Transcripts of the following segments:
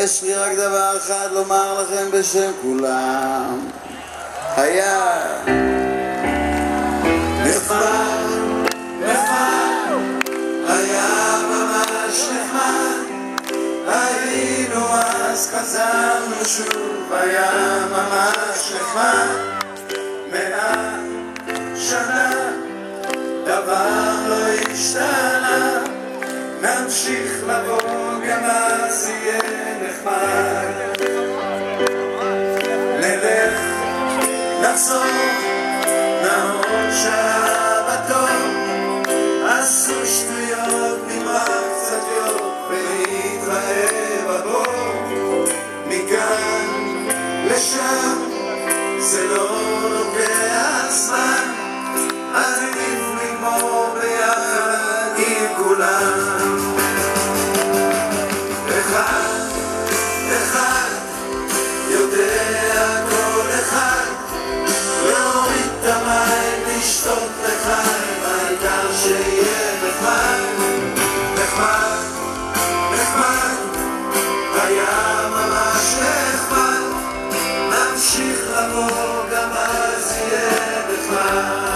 יש לי רק דבר אחד לומר לכם בשם כולם. היה נחמד, נחמד, היה ממש נחמד. היינו אז חזרנו שוב, היה ממש נחמד. 100 שנה דבר לא השתנה, נמשיך לבוא גם אז יהיה נחמד. נלך, נחזור, נעמוד שבתון, עשו שטויות, נמרח קצת יום ונתראה בבור. מכאן לשם זה לא לוקח זמן, עדיף לגמור ביחד עם כולם. אחד, אחד, יודע כל אחד, להוריד את המים, לשתות לחיים, העיקר שיהיה נחמד. נחמד, נחמד, היה ממש נחמד, נמשיך לבוא גם אז יהיה נחמד.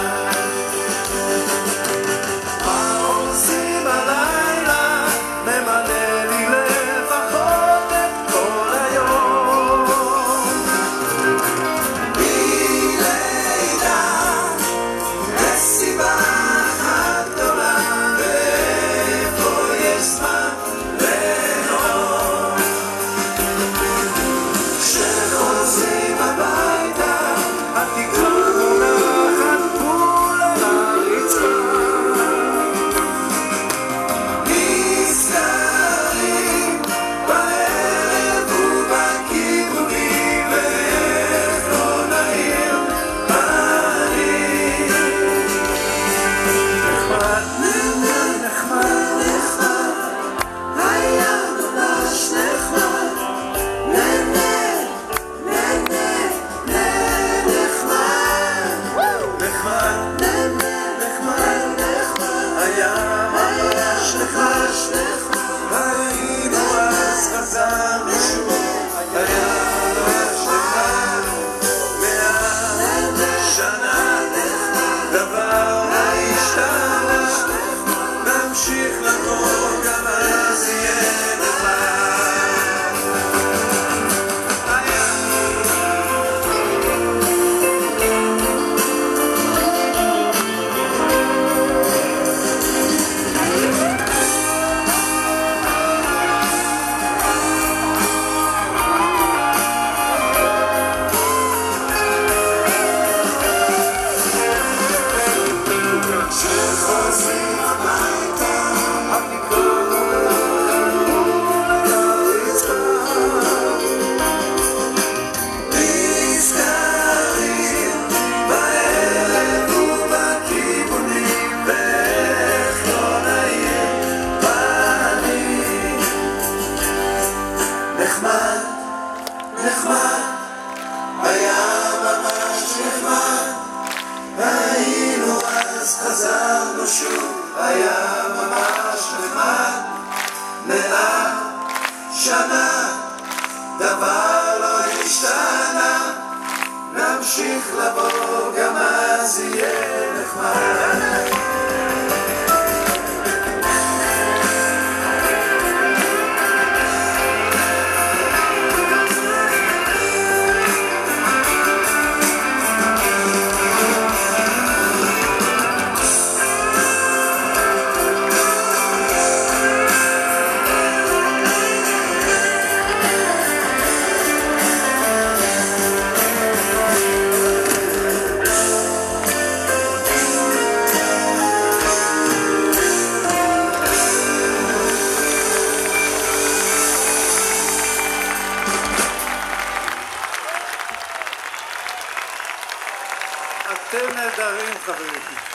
נחמד, נחמד, היה ממש נחמד. היינו אז חזרנו שוב, היה ממש נחמד. 100 שנה דבר לא השתנה, נמשיך לבוא גם אז יהיה נחמד. אתם נהדרים חברים.